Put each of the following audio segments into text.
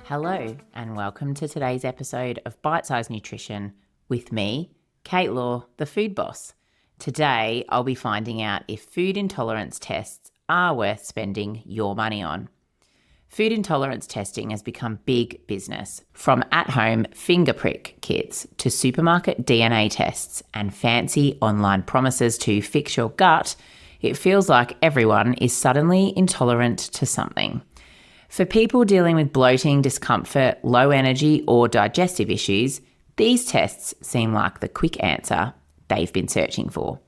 Hello, and welcome to today's episode of Bite Size Nutrition with me, Kate Law, the food boss. Today, I'll be finding out if food intolerance tests are worth spending your money on. Food intolerance testing has become big business, from at-home finger prick kits to supermarket DNA tests and fancy online promises to fix your gut. It feels like everyone is suddenly intolerant to something. For people dealing with bloating, discomfort, low energy, or digestive issues, these tests seem like the quick answer they've been searching for.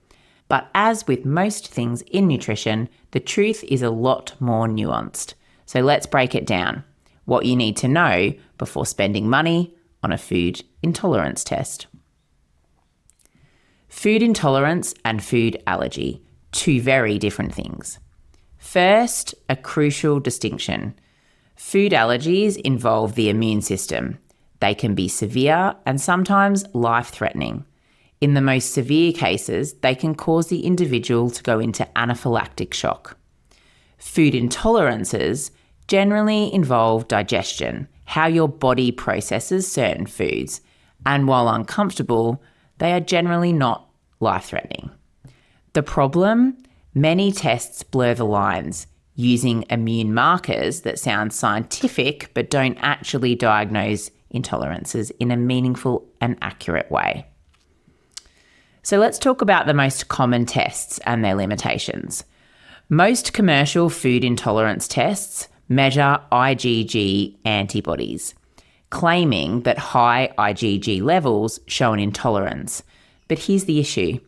But as with most things in nutrition, the truth is a lot more nuanced. So let's break it down. What you need to know before spending money on a food intolerance test. Food intolerance and food allergy, two very different things. First, a crucial distinction. Food allergies involve the immune system. They can be severe and sometimes life-threatening. In the most severe cases, they can cause the individual to go into anaphylactic shock. Food intolerances generally involve digestion, how your body processes certain foods, and while uncomfortable, they are generally not life-threatening. The problem? Many tests blur the lines, using immune markers that sound scientific but don't actually diagnose intolerances in a meaningful and accurate way. So let's talk about the most common tests and their limitations. Most commercial food intolerance tests measure IgG antibodies, claiming that high IgG levels show an intolerance. But here's the issue.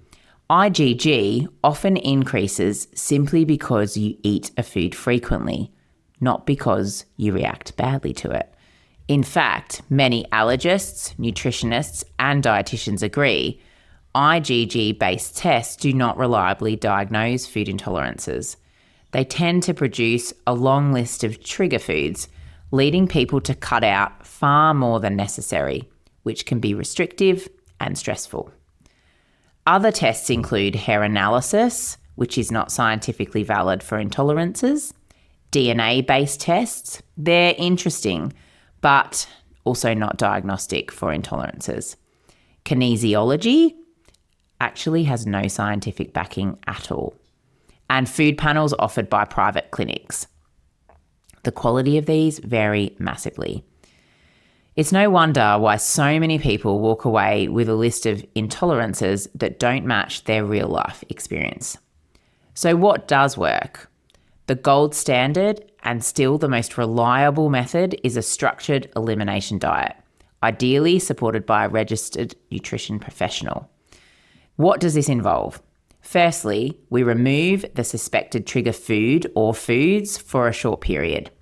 IgG often increases simply because you eat a food frequently, not because you react badly to it. In fact, many allergists, nutritionists, and dietitians agree IgG-based tests do not reliably diagnose food intolerances. They tend to produce a long list of trigger foods, leading people to cut out far more than necessary, which can be restrictive and stressful. Other tests include hair analysis, which is not scientifically valid for intolerances. DNA-based tests, they're interesting, but also not diagnostic for intolerances. Kinesiology actually has no scientific backing at all. And food panels offered by private clinics. The quality of these vary massively. It's no wonder why so many people walk away with a list of intolerances that don't match their real life experience. So what does work? The gold standard and still the most reliable method is a structured elimination diet, ideally supported by a registered nutrition professional. What does this involve? Firstly, we remove the suspected trigger food or foods for a short period.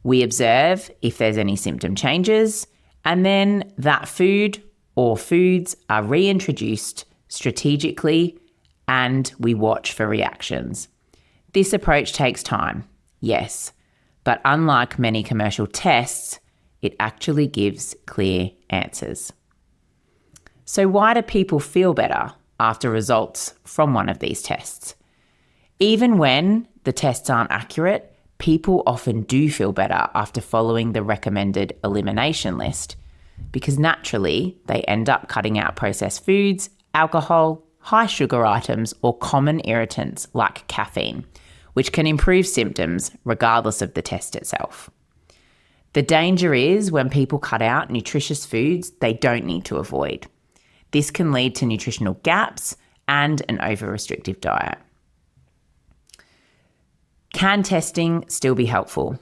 We observe if there's any symptom changes, and then that food or foods are reintroduced strategically, and we watch for reactions. This approach takes time, yes, but unlike many commercial tests, it actually gives clear answers. So why do people feel better after results from one of these tests? Even when the tests aren't accurate, people often do feel better after following the recommended elimination list because naturally they end up cutting out processed foods, alcohol, high sugar items, or common irritants like caffeine, which can improve symptoms regardless of the test itself. The danger is when people cut out nutritious foods they don't need to avoid. This can lead to nutritional gaps and an over-restrictive diet. Can testing still be helpful?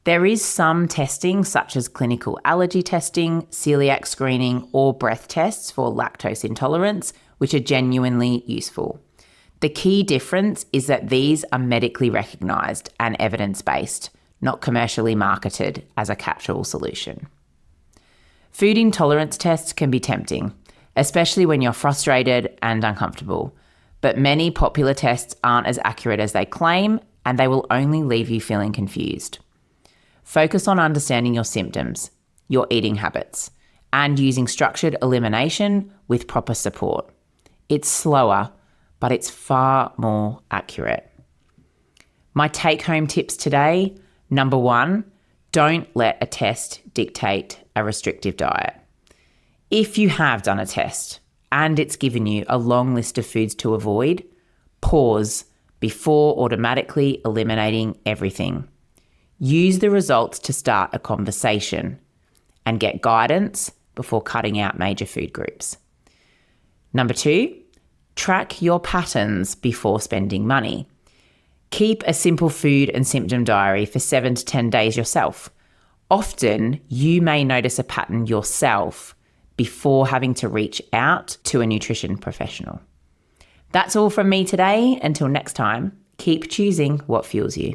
There is some testing such as clinical allergy testing, celiac screening, or breath tests for lactose intolerance, which are genuinely useful. The key difference is that these are medically recognised and evidence-based, not commercially marketed as a catch-all solution. Food intolerance tests can be tempting, especially when you're frustrated and uncomfortable, but many popular tests aren't as accurate as they claim, and they will only leave you feeling confused. Focus on understanding your symptoms, your eating habits, and using structured elimination with proper support. It's slower, but it's far more accurate. My take-home tips today: number one, Don't let a test dictate a restrictive diet. If you have done a test and it's given you a long list of foods to avoid, pause before automatically eliminating everything. Use the results to start a conversation and get guidance before cutting out major food groups. Number 2, track your patterns before spending money. Keep a simple food and symptom diary for 7 to 10 days yourself. Often, you may notice a pattern yourself before having to reach out to a nutrition professional. That's all from me today. Until next time, keep choosing what fuels you.